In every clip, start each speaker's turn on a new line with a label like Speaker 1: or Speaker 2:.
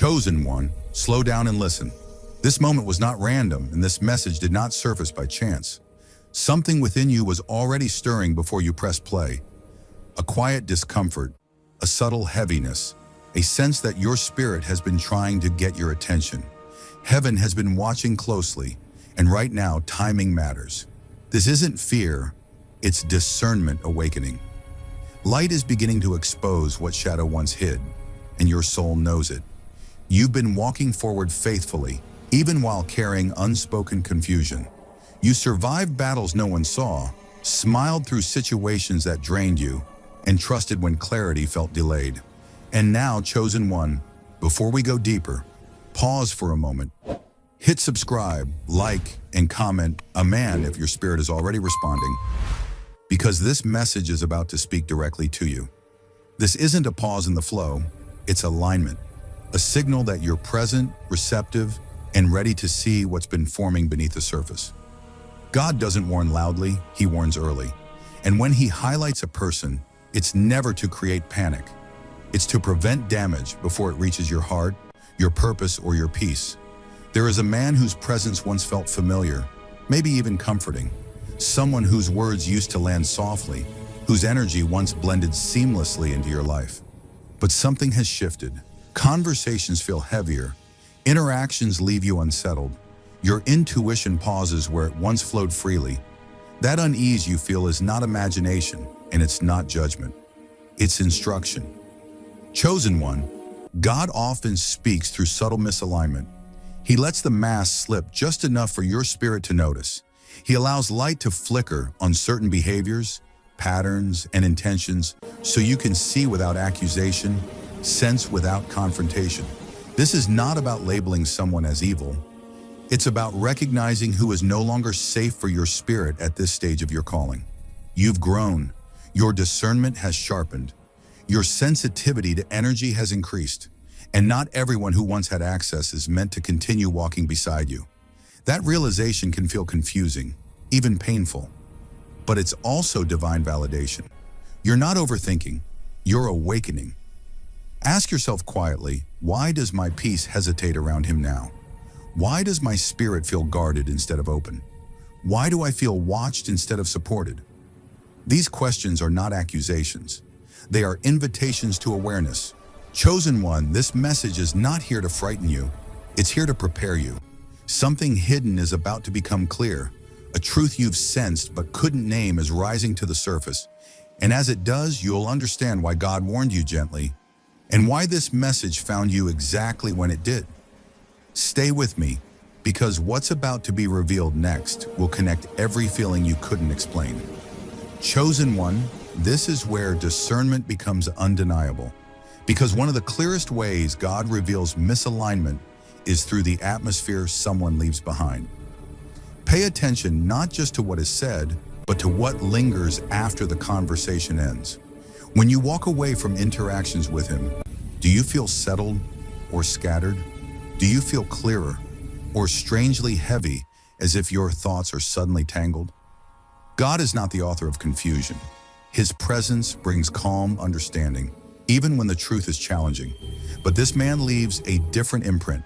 Speaker 1: Chosen one, slow down and listen. This moment was not random, and this message did not surface by chance. Something within you was already stirring before you pressed play. A quiet discomfort, a subtle heaviness, a sense that your spirit has been trying to get your attention. Heaven has been watching closely, and right now, timing matters. This isn't fear, it's discernment awakening. Light is beginning to expose what shadow once hid, and your soul knows it. You've been walking forward faithfully, even while carrying unspoken confusion. You survived battles no one saw, smiled through situations that drained you, and trusted when clarity felt delayed. And now, chosen one, before we go deeper, pause for a moment. Hit subscribe, like, and comment "Amen" if your spirit is already responding, because this message is about to speak directly to you. This isn't a pause in the flow, it's alignment, a signal that you're present, receptive, and ready to see what's been forming beneath the surface. God doesn't warn loudly, he warns early. And when he highlights a person, it's never to create panic. It's to prevent damage before it reaches your heart, your purpose, or your peace. There is a man whose presence once felt familiar, maybe even comforting. Someone whose words used to land softly, whose energy once blended seamlessly into your life. But something has shifted. Conversations feel heavier. Interactions leave you unsettled. Your intuition pauses where it once flowed freely. That unease you feel is not imagination, and it's not judgment. It's instruction. Chosen one, God often speaks through subtle misalignment. He lets the mask slip just enough for your spirit to notice. He allows light to flicker on certain behaviors, patterns, and intentions so you can see without accusation, sense without confrontation. This is not about labeling someone as evil. It's about recognizing who is no longer safe for your spirit at this stage of your calling. You've grown. Your discernment has sharpened. Your sensitivity to energy has increased. And not everyone who once had access is meant to continue walking beside you. That realization can feel confusing, even painful. But it's also divine validation. You're not overthinking, you're awakening. Ask yourself quietly, why does my peace hesitate around him now? Why does my spirit feel guarded instead of open? Why do I feel watched instead of supported? These questions are not accusations. They are invitations to awareness. Chosen one, this message is not here to frighten you. It's here to prepare you. Something hidden is about to become clear. A truth you've sensed but couldn't name is rising to the surface. And as it does, you'll understand why God warned you gently and why this message found you exactly when it did. Stay with me, because what's about to be revealed next will connect every feeling you couldn't explain. Chosen one, this is where discernment becomes undeniable. Because one of the clearest ways God reveals misalignment is through the atmosphere someone leaves behind. Pay attention not just to what is said, but to what lingers after the conversation ends. When you walk away from interactions with him, do you feel settled or scattered? Do you feel clearer or strangely heavy, as if your thoughts are suddenly tangled? God is not the author of confusion. His presence brings calm understanding, even when the truth is challenging. But this man leaves a different imprint.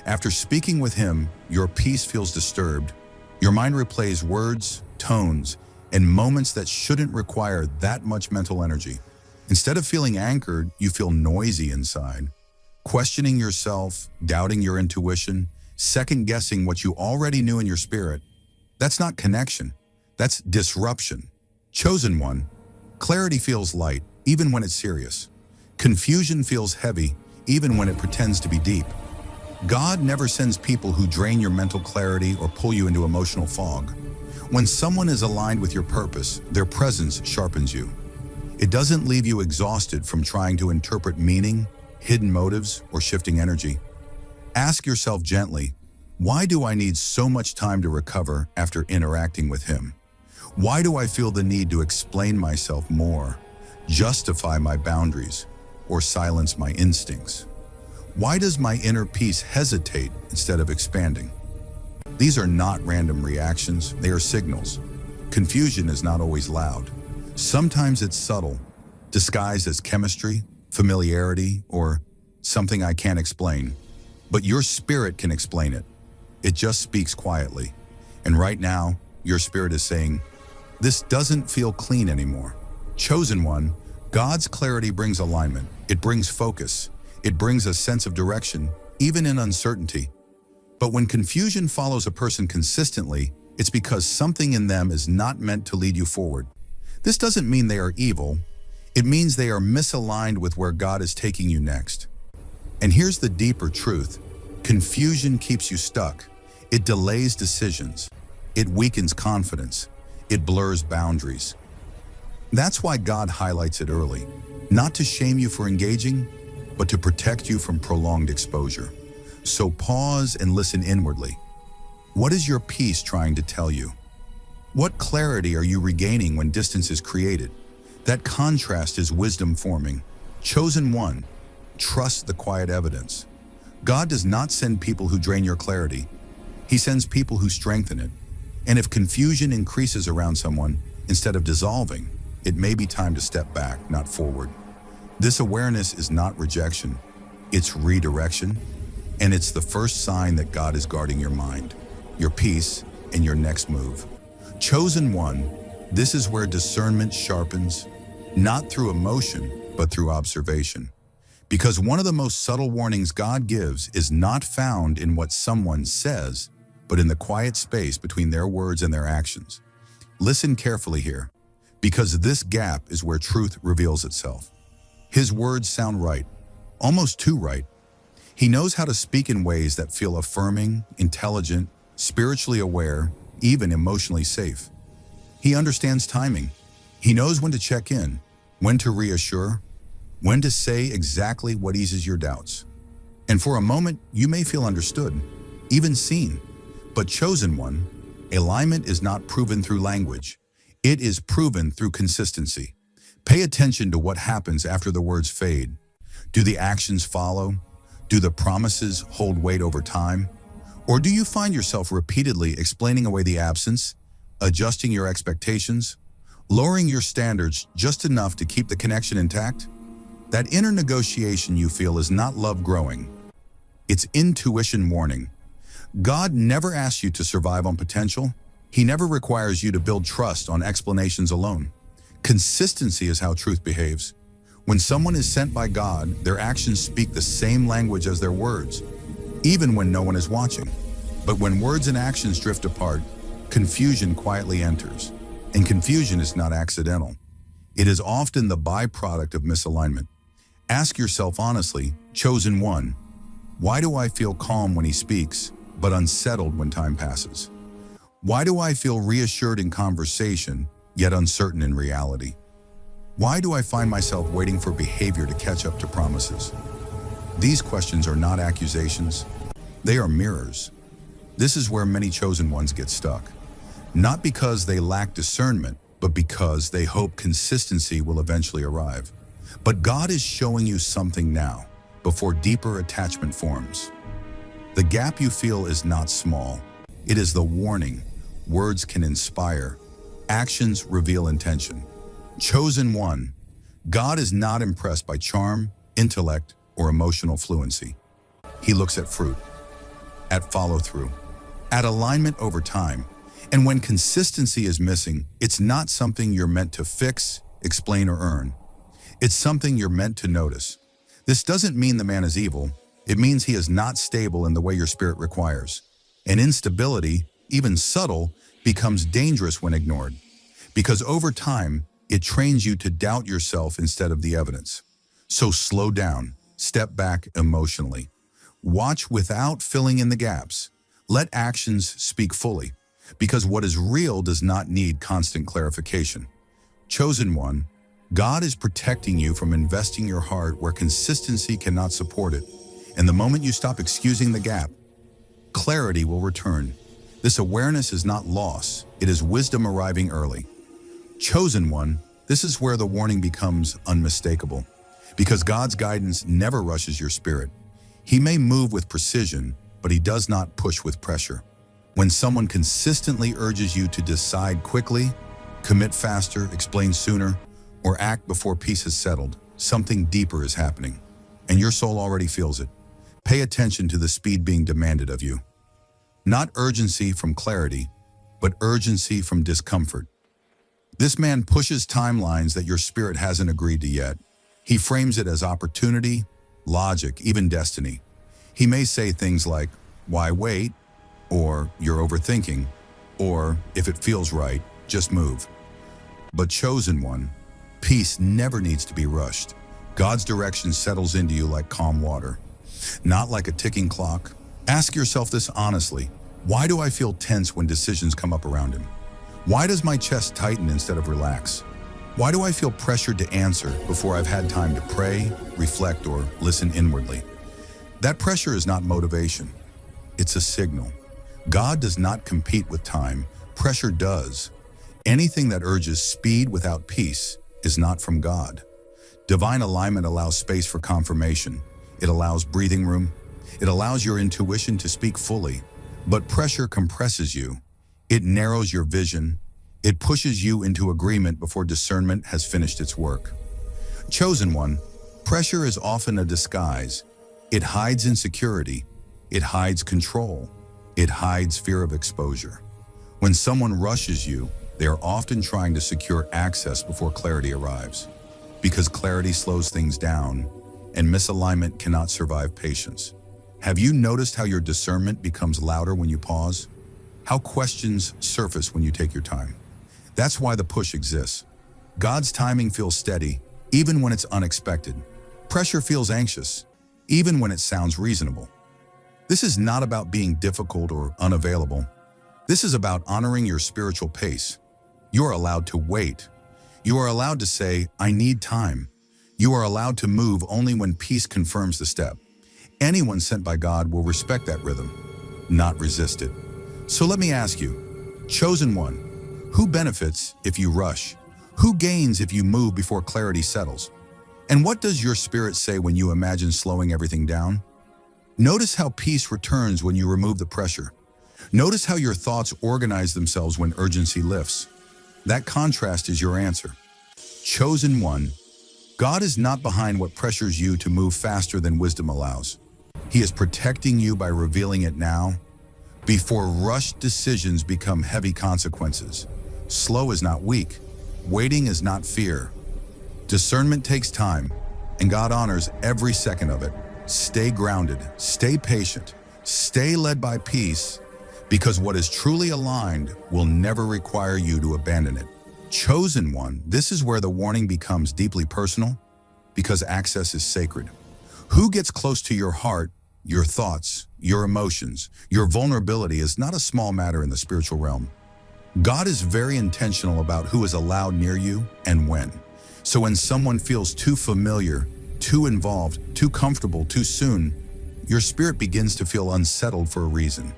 Speaker 1: After speaking with him, your peace feels disturbed. Your mind replays words, tones, and moments that shouldn't require that much mental energy. Instead of feeling anchored, you feel noisy inside, questioning yourself, doubting your intuition, second-guessing what you already knew in your spirit. That's not connection. That's disruption. Chosen one, clarity feels light, even when it's serious. Confusion feels heavy, even when it pretends to be deep. God never sends people who drain your mental clarity or pull you into emotional fog. When someone is aligned with your purpose, their presence sharpens you. It doesn't leave you exhausted from trying to interpret meaning, hidden motives, or shifting energy. Ask yourself gently, why do I need so much time to recover after interacting with him? Why do I feel the need to explain myself more, justify my boundaries, or silence my instincts? Why does my inner peace hesitate instead of expanding? These are not random reactions, they are signals. Confusion is not always loud. Sometimes it's subtle, disguised as chemistry, familiarity, or something I can't explain. But your spirit can explain it. It just speaks quietly. And right now, your spirit is saying, this doesn't feel clean anymore. Chosen one, God's clarity brings alignment. It brings focus. It brings a sense of direction, even in uncertainty. But when confusion follows a person consistently, it's because something in them is not meant to lead you forward. This doesn't mean they are evil. It means they are misaligned with where God is taking you next. And here's the deeper truth. Confusion keeps you stuck. It delays decisions. It weakens confidence. It blurs boundaries. That's why God highlights it early, not to shame you for engaging, but to protect you from prolonged exposure. So pause and listen inwardly. What is your peace trying to tell you? What clarity are you regaining when distance is created? That contrast is wisdom forming. Chosen one, trust the quiet evidence. God does not send people who drain your clarity. He sends people who strengthen it. And if confusion increases around someone, instead of dissolving, it may be time to step back, not forward. This awareness is not rejection. It's redirection. And it's the first sign that God is guarding your mind, your peace, and your next move. Chosen one, this is where discernment sharpens, not through emotion, but through observation. Because one of the most subtle warnings God gives is not found in what someone says, but in the quiet space between their words and their actions. Listen carefully here, because this gap is where truth reveals itself. His words sound right, almost too right. He knows how to speak in ways that feel affirming, intelligent, spiritually aware, even emotionally safe. He understands timing. He knows when to check in, when to reassure, when to say exactly what eases your doubts. And for a moment, you may feel understood, even seen. But chosen one, alignment is not proven through language. It is proven through consistency. Pay attention to what happens after the words fade. Do the actions follow? Do the promises hold weight over time? Or do you find yourself repeatedly explaining away the absence, adjusting your expectations, lowering your standards just enough to keep the connection intact? That inner negotiation you feel is not love growing. It's intuition warning. God never asks you to survive on potential. He never requires you to build trust on explanations alone. Consistency is how truth behaves. When someone is sent by God, their actions speak the same language as their words, even when no one is watching. But when words and actions drift apart, confusion quietly enters. And confusion is not accidental. It is often the byproduct of misalignment. Ask yourself honestly, chosen one, why do I feel calm when he speaks, but unsettled when time passes? Why do I feel reassured in conversation, yet uncertain in reality? Why do I find myself waiting for behavior to catch up to promises? These questions are not accusations. They are mirrors. This is where many chosen ones get stuck. Not because they lack discernment, but because they hope consistency will eventually arrive. But God is showing you something now, before deeper attachment forms. The gap you feel is not small. It is the warning. Words can inspire. Actions reveal intention. Chosen one, God is not impressed by charm, intellect, or emotional fluency. He looks at fruit, at follow-through, at alignment over time. And when consistency is missing, it's not something you're meant to fix, explain, or earn. It's something you're meant to notice. This doesn't mean the man is evil. It means he is not stable in the way your spirit requires. And instability, even subtle, becomes dangerous when ignored. Because over time, it trains you to doubt yourself instead of the evidence. So slow down, step back emotionally. Watch without filling in the gaps. Let actions speak fully, because what is real does not need constant clarification. Chosen one, God is protecting you from investing your heart where consistency cannot support it. And the moment you stop excusing the gap, clarity will return. This awareness is not loss, it is wisdom arriving early. Chosen one, this is where the warning becomes unmistakable. Because God's guidance never rushes your spirit. He may move with precision, but he does not push with pressure. When someone consistently urges you to decide quickly, commit faster, explain sooner, or act before peace has settled, something deeper is happening. and your soul already feels it. Pay attention to the speed being demanded of you. Not urgency from clarity, but urgency from discomfort. This man pushes timelines that your spirit hasn't agreed to yet. He frames it as opportunity, logic, even destiny. He may say things like, "Why wait?" or "You're overthinking," or "If it feels right, just move." But chosen one, peace never needs to be rushed. God's direction settles into you like calm water, not like a ticking clock. Ask yourself this honestly. Why do I feel tense when decisions come up around him? Why does my chest tighten instead of relax? Why do I feel pressured to answer before I've had time to pray, reflect, or listen inwardly? That pressure is not motivation. It's a signal. God does not compete with time. Pressure does. Anything that urges speed without peace is not from God. Divine alignment allows space for confirmation. It allows breathing room. It allows your intuition to speak fully. But pressure compresses you. It narrows your vision. It pushes you into agreement before discernment has finished its work. Chosen one, pressure is often a disguise. It hides insecurity. It hides control. It hides fear of exposure. When someone rushes you, they are often trying to secure access before clarity arrives. Because clarity slows things down, and misalignment cannot survive patience. Have you noticed how your discernment becomes louder when you pause? How questions surface when you take your time? That's why the push exists. God's timing feels steady, even when it's unexpected. Pressure feels anxious, even when it sounds reasonable. This is not about being difficult or unavailable. This is about honoring your spiritual pace. You are allowed to wait. You are allowed to say, "I need time." You are allowed to move only when peace confirms the step. Anyone sent by God will respect that rhythm, not resist it. So let me ask you, chosen one, who benefits if you rush? Who gains if you move before clarity settles? And what does your spirit say when you imagine slowing everything down? Notice how peace returns when you remove the pressure. Notice how your thoughts organize themselves when urgency lifts. That contrast is your answer. Chosen one, God is not behind what pressures you to move faster than wisdom allows. He is protecting you by revealing it now, before rushed decisions become heavy consequences. Slow is not weak. Waiting is not fear. Discernment takes time, and God honors every second of it. Stay grounded, stay patient, stay led by peace, because what is truly aligned will never require you to abandon it. Chosen one, this is where the warning becomes deeply personal, because access is sacred. Who gets close to your heart, your thoughts, your emotions, your vulnerability is not a small matter in the spiritual realm. God is very intentional about who is allowed near you and when. So when someone feels too familiar, too involved, too comfortable, too soon, your spirit begins to feel unsettled for a reason.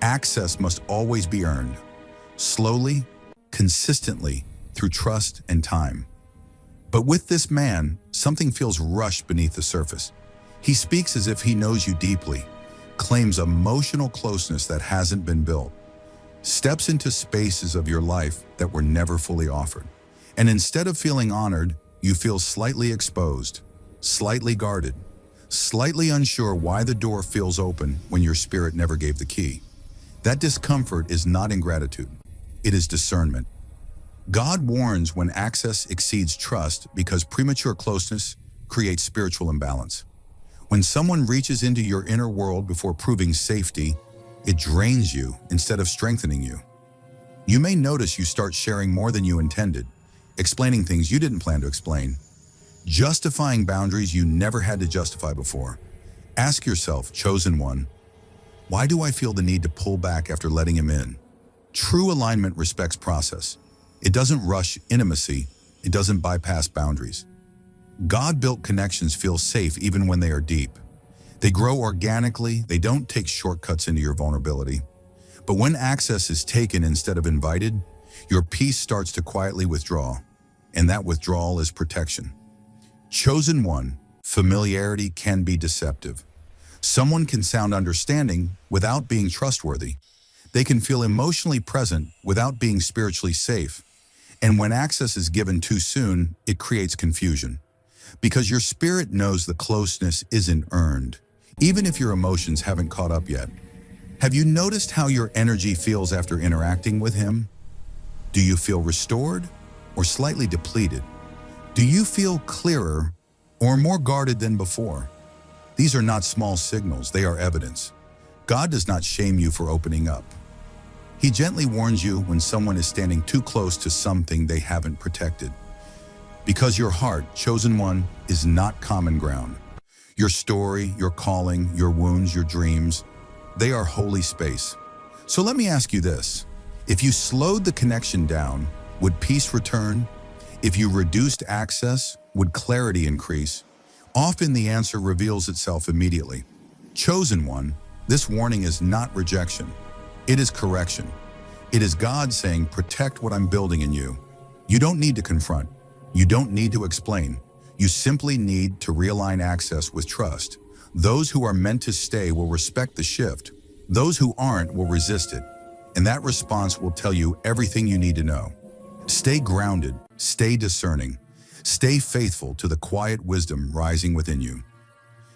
Speaker 1: Access must always be earned, slowly, consistently, through trust and time. But with this man, something feels rushed beneath the surface. He speaks as if he knows you deeply, claims emotional closeness that hasn't been built, steps into spaces of your life that were never fully offered. And instead of feeling honored, you feel slightly exposed, slightly guarded, slightly unsure why the door feels open when your spirit never gave the key. That discomfort is not ingratitude, it is discernment. God warns when access exceeds trust because premature closeness creates spiritual imbalance. When someone reaches into your inner world before proving safety, it drains you instead of strengthening you. You may notice you start sharing more than you intended, explaining things you didn't plan to explain, justifying boundaries you never had to justify before. Ask yourself, chosen one, why do I feel the need to pull back after letting him in? True alignment respects process. It doesn't rush intimacy. It doesn't bypass boundaries. God-built connections feel safe even when they are deep. They grow organically. They don't take shortcuts into your vulnerability. But when access is taken instead of invited, your peace starts to quietly withdraw. And that withdrawal is protection. Chosen one, familiarity can be deceptive. Someone can sound understanding without being trustworthy. They can feel emotionally present without being spiritually safe. And when access is given too soon, it creates confusion. because your spirit knows the closeness isn't earned, even if your emotions haven't caught up yet. Have you noticed how your energy feels after interacting with him? Do you feel restored or slightly depleted? Do you feel clearer or more guarded than before? These are not small signals, they are evidence. God does not shame you for opening up. He gently warns you when someone is standing too close to something they haven't protected. Because your heart, chosen one, is not common ground. Your story, your calling, your wounds, your dreams, they are holy space. So let me ask you this. If you slowed the connection down, would peace return? If you reduced access, would clarity increase? Often the answer reveals itself immediately. Chosen one, this warning is not rejection. It is correction. It is God saying, protect what I'm building in you. You don't need to confront. You don't need to explain. You simply need to realign access with trust. Those who are meant to stay will respect the shift. Those who aren't will resist it. And that response will tell you everything you need to know. Stay grounded, stay discerning, stay faithful to the quiet wisdom rising within you.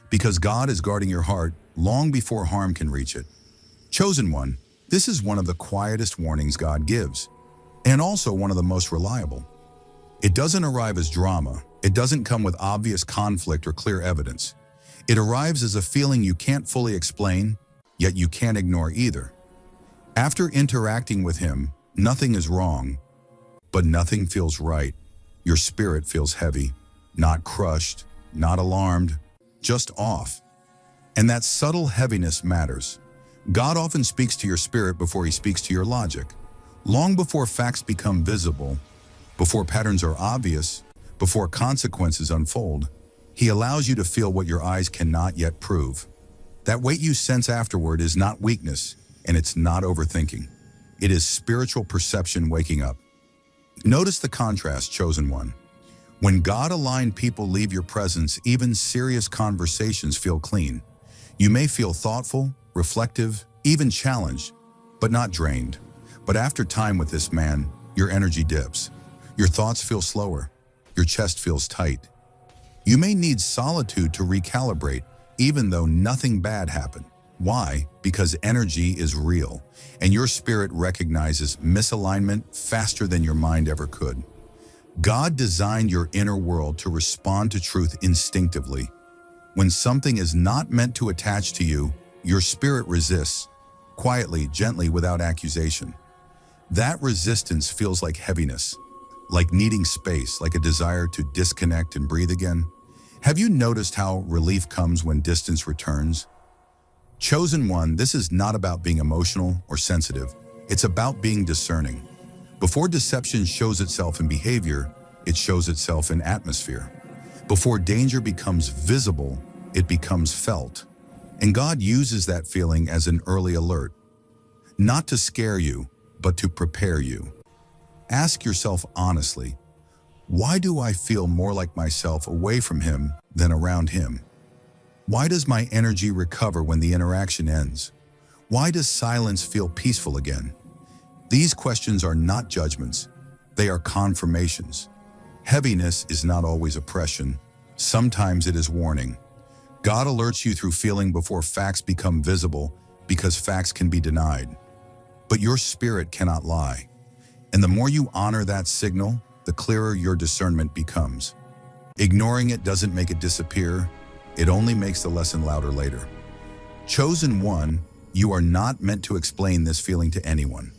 Speaker 1: Because God is guarding your heart long before harm can reach it. Chosen one, this is one of the quietest warnings God gives, and also one of the most reliable. It doesn't arrive as drama. It doesn't come with obvious conflict or clear evidence. It arrives as a feeling you can't fully explain, yet you can't ignore either. After interacting with him, nothing is wrong, but nothing feels right. Your spirit feels heavy, not crushed, not alarmed, just off. And that subtle heaviness matters. God often speaks to your spirit before he speaks to your logic. Long before facts become visible, before patterns are obvious, before consequences unfold, he allows you to feel what your eyes cannot yet prove. That weight you sense afterward is not weakness, and it's not overthinking. It is spiritual perception waking up. Notice the contrast, chosen one. When God-aligned people leave your presence, even serious conversations feel clean. You may feel thoughtful, reflective, even challenged, but not drained. But after time with this man, your energy dips. Your thoughts feel slower. Your chest feels tight. You may need solitude to recalibrate, even though nothing bad happened. Why? Because energy is real, and your spirit recognizes misalignment faster than your mind ever could. God designed your inner world to respond to truth instinctively. When something is not meant to attach to you, your spirit resists, quietly, gently, without accusation. That resistance feels like heaviness, like needing space, like a desire to disconnect and breathe again. Have you noticed how relief comes when distance returns? Chosen one, this is not about being emotional or sensitive. It's about being discerning. Before deception shows itself in behavior, it shows itself in atmosphere. Before danger becomes visible, it becomes felt. And God uses that feeling as an early alert, not to scare you, but to prepare you. Ask yourself honestly, why do I feel more like myself away from him than around him? Why does my energy recover when the interaction ends? Why does silence feel peaceful again? These questions are not judgments, they are confirmations. Heaviness is not always oppression. Sometimes it is warning. God alerts you through feeling before facts become visible, because facts can be denied. But your spirit cannot lie. And the more you honor that signal, the clearer your discernment becomes. Ignoring it doesn't make it disappear. It only makes the lesson louder later. Chosen one, you are not meant to explain this feeling to anyone.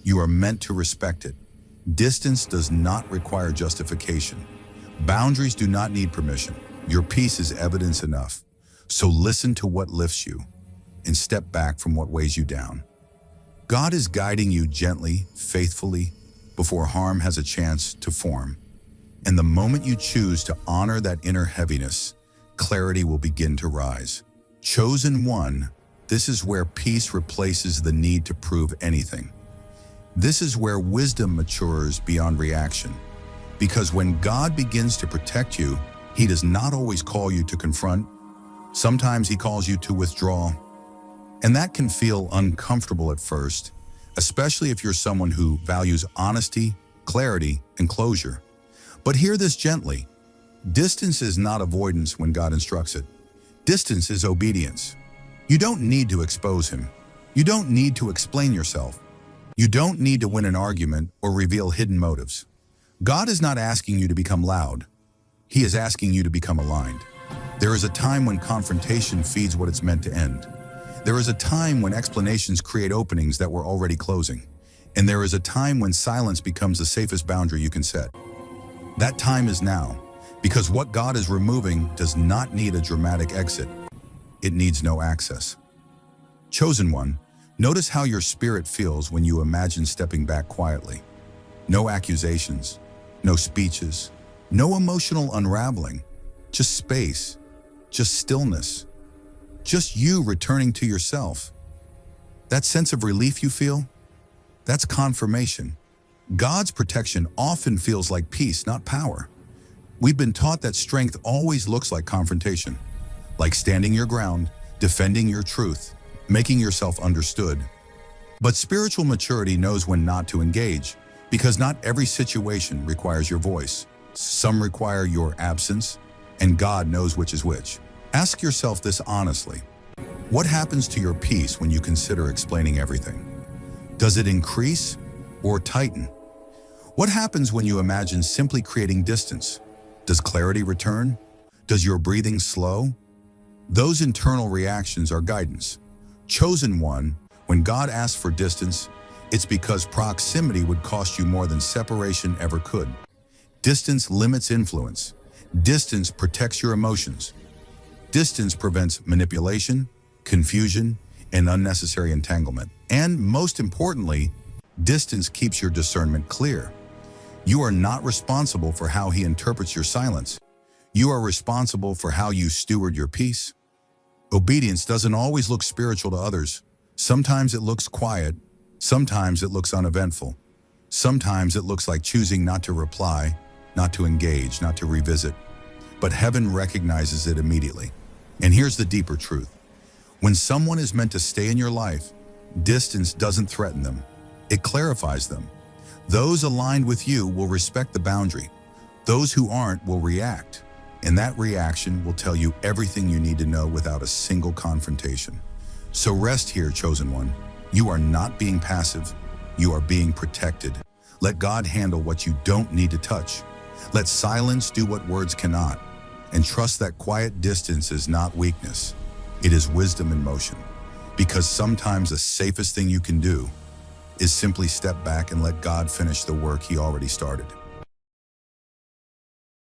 Speaker 1: You are meant to respect it. Distance does not require justification. Boundaries do not need permission. Your peace is evidence enough. So listen to what lifts you and step back from what weighs you down. God is guiding you gently, faithfully, before harm has a chance to form. And the moment you choose to honor that inner heaviness, clarity will begin to rise. Chosen one, this is where peace replaces the need to prove anything. This is where wisdom matures beyond reaction. Because when God begins to protect you, he does not always call you to confront. Sometimes he calls you to withdraw. And that can feel uncomfortable at first, especially if you're someone who values honesty, clarity, and closure. But hear this gently. Distance is not avoidance when God instructs it. Distance is obedience. You don't need to expose him. You don't need to explain yourself. You don't need to win an argument or reveal hidden motives. God is not asking you to become loud. He is asking you to become aligned. There is a time when confrontation feeds what it's meant to end. There is a time when explanations create openings that were already closing. And there is a time when silence becomes the safest boundary you can set. That time is now, because what God is removing does not need a dramatic exit. It needs no access. Chosen one, notice how your spirit feels when you imagine stepping back quietly. No accusations, no speeches, no emotional unraveling, just space, just stillness, just you returning to yourself. That sense of relief you feel, that's confirmation. God's protection often feels like peace, not power. We've been taught that strength always looks like confrontation, like standing your ground, defending your truth, making yourself understood. But spiritual maturity knows when not to engage, because not every situation requires your voice. Some require your absence, and God knows which is which. Ask yourself this honestly. What happens to your peace when you consider explaining everything? Does it increase or tighten? What happens when you imagine simply creating distance? Does clarity return? Does your breathing slow? Those internal reactions are guidance. Chosen one, when God asks for distance, it's because proximity would cost you more than separation ever could. Distance limits influence. Distance protects your emotions. Distance prevents manipulation, confusion, and unnecessary entanglement. And most importantly, distance keeps your discernment clear. You are not responsible for how he interprets your silence. You are responsible for how you steward your peace. Obedience doesn't always look spiritual to others. Sometimes it looks quiet. Sometimes it looks uneventful. Sometimes it looks like choosing not to reply, not to engage, not to revisit. But heaven recognizes it immediately. And here's the deeper truth. When someone is meant to stay in your life, distance doesn't threaten them. It clarifies them. Those aligned with you will respect the boundary. Those who aren't will react. And that reaction will tell you everything you need to know without a single confrontation. So rest here, chosen one. You are not being passive. You are being protected. Let God handle what you don't need to touch. Let silence do what words cannot. And trust that quiet distance is not weakness. It is wisdom in motion. Because sometimes the safest thing you can do is simply step back and let God finish the work he already started.